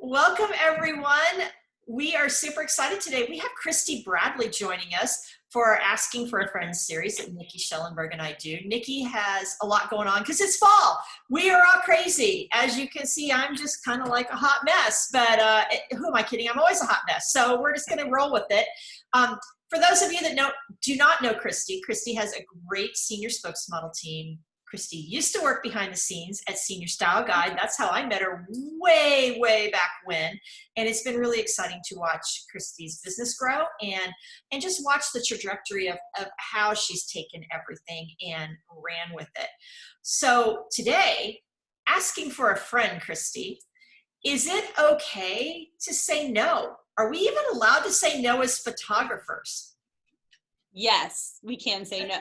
Welcome, everyone. We are super excited today. We have Kristie Bradley joining us for our Asking for a Friend series that Nikki Schellenberg and I do. Nikki has a lot going on because it's fall. We are all crazy. As you can see, I'm just kind of like a hot mess, but who am I kidding? I'm always a hot mess. So we're just going to roll with it. For those of you that do not know Kristie, Kristie has a great senior spokesmodel team. Kristie used to work behind the scenes at Senior Style Guide. That's how I met her way, way back when. And it's been really exciting to watch Kristie's business grow and just watch the trajectory of how she's taken everything and ran with it. So today, asking for a friend, Kristie, is it okay to say no? Are we even allowed to say no as photographers? Yes, we can say no.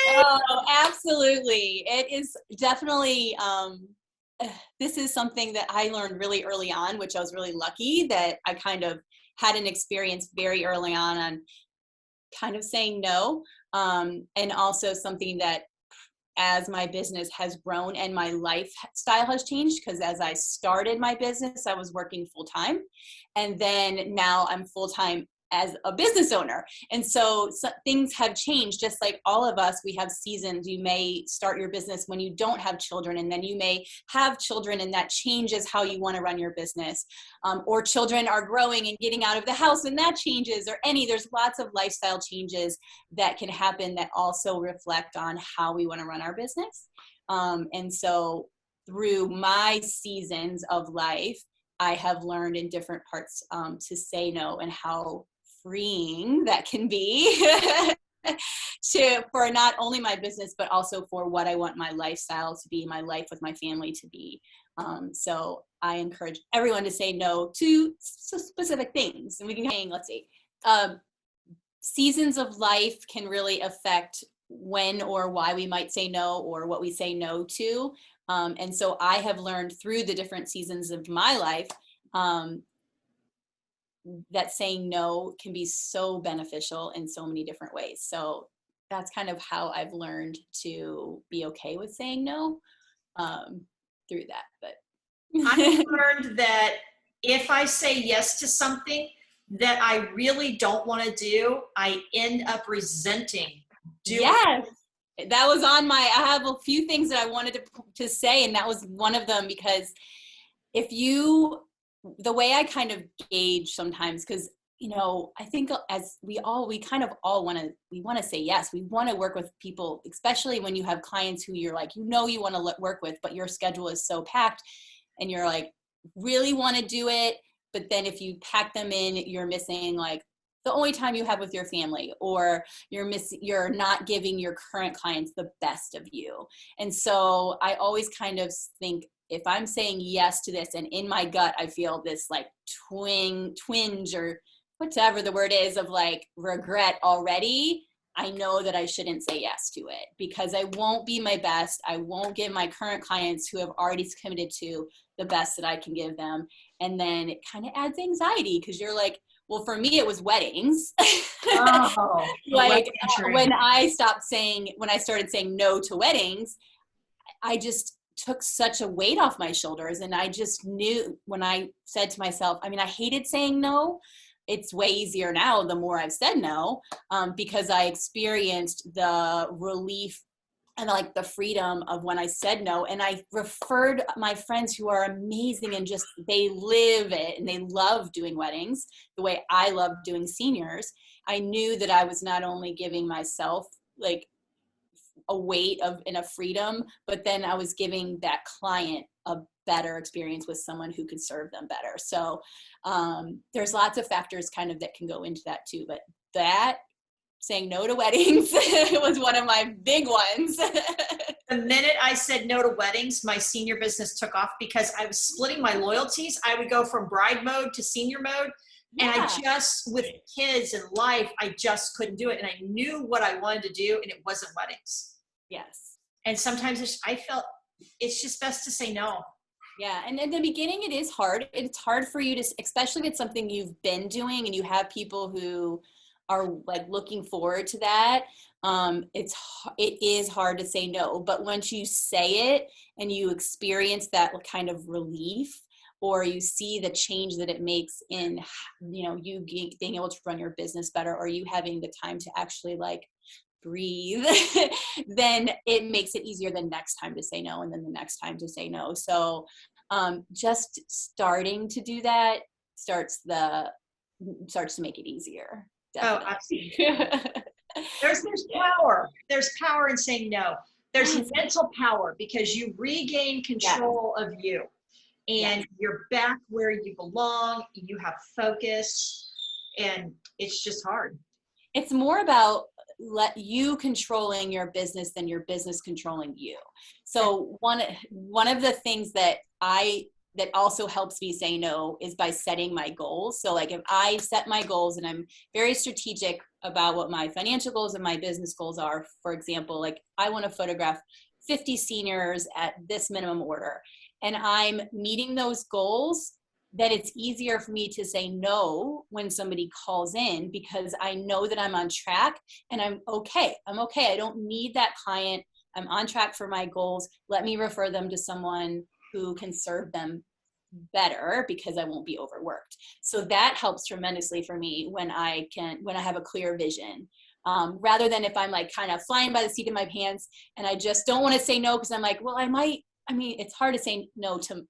Oh, absolutely. It is definitely, this is something that I learned really early on, which I was really lucky that I kind of had an experience very early on kind of saying no. And also something that as my business has grown and my lifestyle has changed, because as I started my business, I was working full time. And then now I'm full time as a business owner. And so things have changed, just like all of us. We have seasons. You may start your business when you don't have children, and then you may have children, and that changes how you want to run your business. Or children are growing and getting out of the house, and that changes, or there's lots of lifestyle changes that can happen that also reflect on how we want to run our business. And so through my seasons of life, I have learned in different parts to say no, and how freeing that can be for not only my business, but also for what I want my lifestyle to be, my life with my family to be. So I encourage everyone to say no to specific things. And we can, let's see, seasons of life can really affect when or why we might say no, or what we say no to. And so I have learned through the different seasons of my life that saying no can be so beneficial in so many different ways. So that's kind of how I've learned to be okay with saying no through that. But I've learned that if I say yes to something that I really don't want to do, I end up resenting doing yes. That was on I have a few things that I wanted to say, and that was one of them, because the way I kind of gauge sometimes, because, I think as we kind of all want to say yes. We want to work with people, especially when you have clients who you're like, you want to work with, but your schedule is so packed and you're like, really want to do it. But then if you pack them in, you're missing like the only time you have with your family, or you're not giving your current clients the best of you. And so I always kind of think, if I'm saying yes to this, and in my gut, I feel this like twinge or whatever the word is of like regret already, I know that I shouldn't say yes to it, because I won't be my best. I won't give my current clients who have already committed to the best that I can give them. And then it kind of adds anxiety, because you're like, well, for me, it was weddings. Oh, like when I started saying no to weddings, I just took such a weight off my shoulders. And I just knew, when I said to myself, I hated saying no. It's way easier now the more I've said no, because I experienced the relief and like the freedom of when I said no. And I referred my friends who are amazing, and just, they live it and they love doing weddings the way I love doing seniors. I knew that I was not only giving myself like a weight and a freedom, but then I was giving that client a better experience with someone who could serve them better. So there's lots of factors kind of that can go into that too, but that saying no to weddings was one of my big ones. The minute I said no to weddings, my senior business took off, because I was splitting my loyalties. I would go from bride mode to senior mode. And I just, with kids and life, I just couldn't do it. And I knew what I wanted to do, and it wasn't weddings. Yes. And sometimes I felt it's just best to say no. Yeah. And in the beginning, it is hard. It's hard for you to, especially if it's something you've been doing and you have people who are like looking forward to that. It is hard to say no, but once you say it and you experience that kind of relief, or you see the change that it makes in, you being able to run your business better, or you having the time to actually like breathe, then it makes it easier the next time to say no, and then the next time to say no. So just starting to do that starts to make it easier. Definitely. Oh, absolutely. There's power. There's power in saying no. There's mental power because you regain control of you, and you're back where you belong. You have focus, and it's just hard. It's more about you controlling your business than your business controlling you. So one of the things that also helps me say no is by setting my goals. So like if I set my goals and I'm very strategic about what my financial goals and my business goals are, for example, like I want to photograph 50 seniors at this minimum order, and I'm meeting those goals, that it's easier for me to say no when somebody calls in, because I know that I'm on track and I'm okay. I don't need that client. I'm on track for my goals. Let me refer them to someone who can serve them better, because I won't be overworked. So that helps tremendously for me when I have a clear vision. Rather than if I'm like kind of flying by the seat of my pants and I just don't want to say no because I'm like, well, it's hard to say no to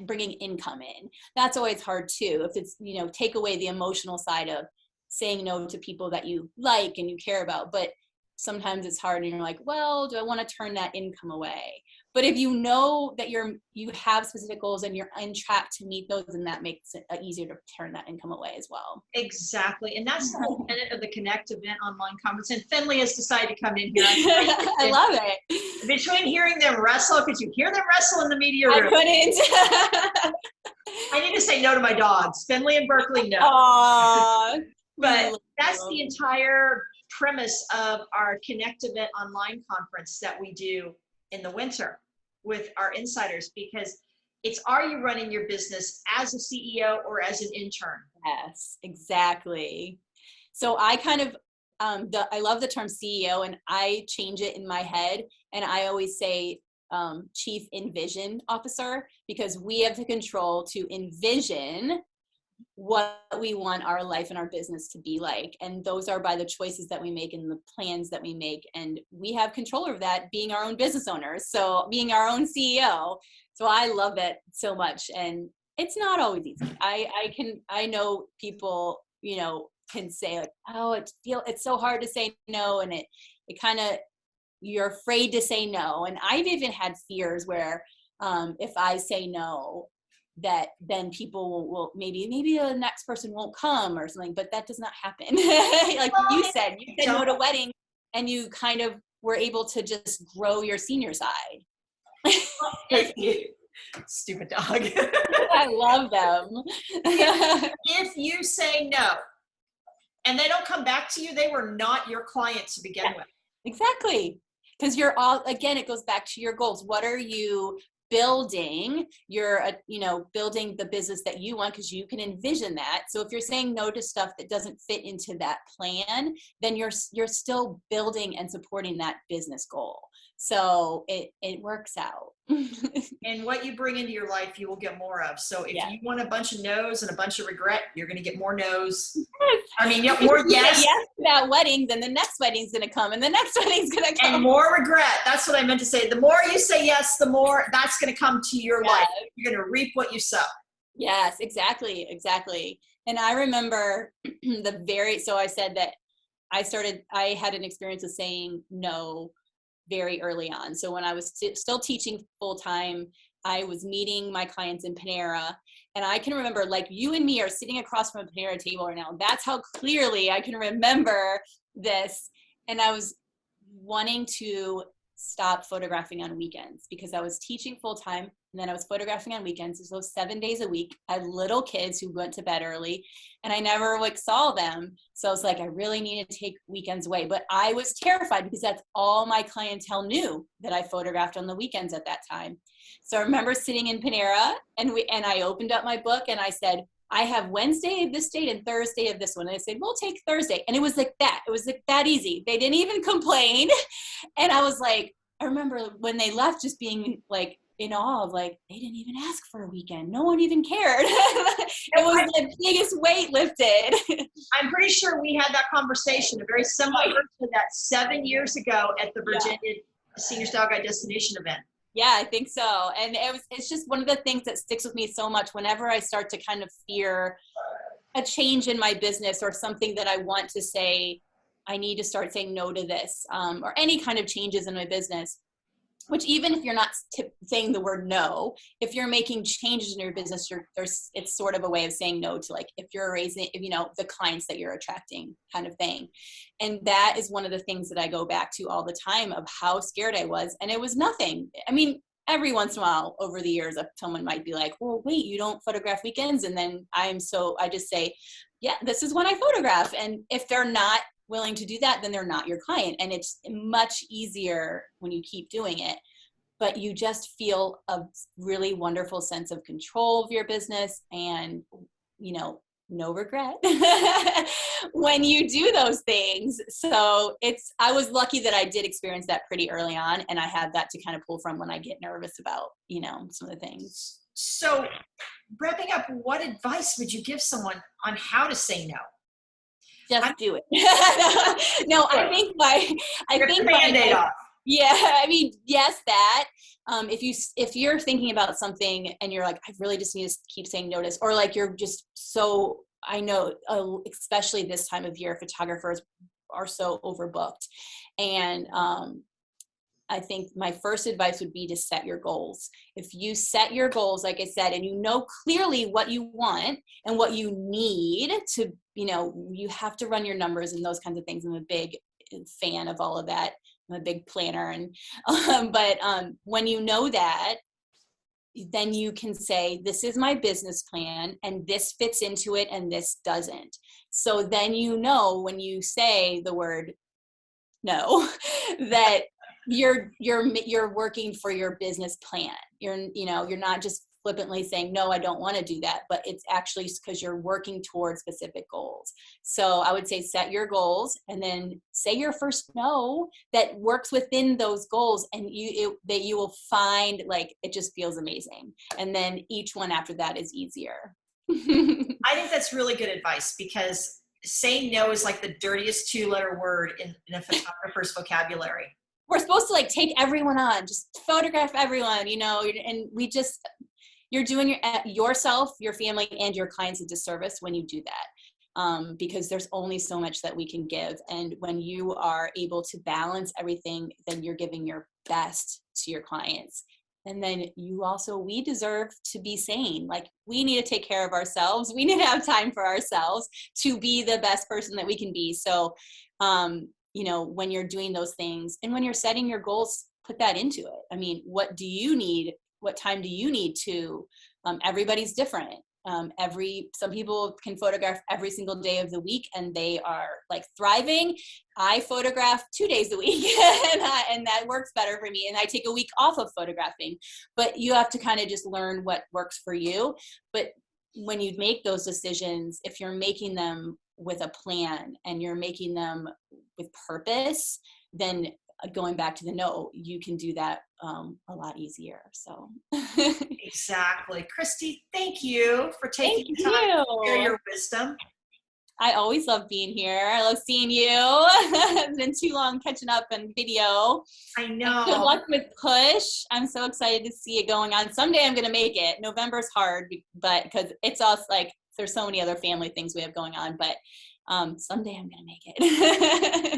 bringing income in. That's always hard too. If it's, take away the emotional side of saying no to people that you like and you care about. But sometimes it's hard and you're like, well, do I want to turn that income away? But if you know that you have specific goals and you're on track to meet those, then that makes it easier to turn that income away as well. Exactly. And that's the whole tenet of the Connect event online conference. And Finley has decided to come in here. I love it. Between hearing them wrestle, could you hear them wrestle in the media room? I couldn't. I need to say no to my dogs. Finley and Berkeley, no. Aww. But that's the entire premise of our Connect event online conference that we do in the winter with our insiders, because it's, are you running your business as a CEO or as an intern? Yes, exactly. So I kind of, I love the term CEO, and I change it in my head. And I always say Chief Envision Officer, because we have the control to envision what we want our life and our business to be like. And those are by the choices that we make and the plans that we make. And we have control over that, being our own business owners. So being our own CEO. So I love it so much. And it's not always easy. I know people, can say like, oh, it's so hard to say no. And it kind of, you're afraid to say no. And I've even had fears where if I say no, that then people will maybe the next person won't come or something, but that does not happen. Like you said no to wedding, and you kind of were able to just grow your senior side. Stupid dog. I love them. If you say no and they don't come back to you, they were not your client to begin with. Exactly. Because you're all, again, it goes back to your goals. What are you building? You're building the business that you want, because you can envision that. So if you're saying no to stuff that doesn't fit into that plan, then you're still building and supporting that business goal. So it works out. And what you bring into your life, you will get more of. So if you want a bunch of no's and a bunch of regret, you're going to get more no's. I mean, more yes. Yes to that wedding, then the next wedding's going to come, and the next wedding's going to come. And more regret. That's what I meant to say. The more you say yes, the more that's going to come to your life. You're going to reap what you sow. Yes, exactly. And I remember so I said that I had an experience of saying no very early on. So when I was still teaching full time, I was meeting my clients in Panera, and I can remember, like, you and me are sitting across from a Panera table right now. That's how clearly I can remember this. And I was wanting to stop photographing on weekends because I was teaching full time, and then I was photographing on weekends. So 7 days a week. I had little kids who went to bed early, and I never saw them. So I was like, I really need to take weekends away. But I was terrified because that's all my clientele knew, that I photographed on the weekends at that time. So I remember sitting in Panera, and I opened up my book and I said, I have Wednesday of this date and Thursday of this one. And I said, we'll take Thursday. And it was like that. It was like that easy. They didn't even complain. And I was like, I remember when they left just being like in awe of like, they didn't even ask for a weekend. No one even cared. It was the biggest weight lifted. I'm pretty sure we had that conversation, a very similar version of that 7 years ago at the Virginia Senior Style Guide Destination event. Yeah, I think so. And it's just one of the things that sticks with me so much whenever I start to kind of fear a change in my business or something that I want to say, I need to start saying no to this, or any kind of changes in my business, which even if you're not saying the word no, if you're making changes in your business, it's sort of a way of saying no to, like, if you're raising, the clients that you're attracting kind of thing. And that is one of the things that I go back to all the time of how scared I was. And it was nothing. I mean, every once in a while over the years, someone might be like, well, wait, you don't photograph weekends. And then I just say, yeah, this is when I photograph. And if they're not willing to do that, then they're not your client. And it's much easier when you keep doing it, but you just feel a really wonderful sense of control of your business and, no regret when you do those things. So I was lucky that I did experience that pretty early on. And I had that to kind of pull from when I get nervous about, some of the things. So wrapping up, what advice would you give someone on how to say no? Just do it. No, I think Band-Aid off. Yeah, I mean, yes, that. If you're thinking about something and you're like, I really just need to keep saying notice, or like you're just so, I know, especially this time of year, photographers are so overbooked. And I think my first advice would be to set your goals. If you set your goals, like I said, and you know clearly what you want and what you need to, you have to run your numbers and those kinds of things. I'm a big fan of all of that. I'm a big planner. But when you know that, then you can say, this is my business plan and this fits into it and this doesn't. So then, when you say the word no, that you're working for your business plan. You're not just flippantly saying, no, I don't want to do that, but it's actually because you're working towards specific goals. So I would say set your goals and then say your first no that works within those goals, and you will find, like, it just feels amazing. And then each one after that is easier. I think that's really good advice, because saying no is like the dirtiest 2-letter word in a photographer's vocabulary. We're supposed to like take everyone on, just photograph everyone, and you're doing yourself, your family, and your clients a disservice when you do that, because there's only so much that we can give. And when you are able to balance everything, then you're giving your best to your clients. And then we deserve to be sane. Like, we need to take care of ourselves. We need to have time for ourselves to be the best person that we can be. So, when you're doing those things and when you're setting your goals, put that into it. I mean, what do you need? What time do you need to? Everybody's different. Some people can photograph every single day of the week and they are like thriving. I photograph 2 days a week and that works better for me. And I take a week off of photographing, but you have to kind of just learn what works for you. But when you make those decisions, if you're making them with a plan and you're making them with purpose, then going back to the no, you can do that a lot easier. So exactly. Kristie, thank you for taking time to share your wisdom. I always love being here. I love seeing you. It's been too long catching up on video. I know. Good luck with Push. I'm so excited to see it going on. Someday I'm going to make it. November's hard, but because it's us, like, there's so many other family things we have going on, but someday I'm going to make it.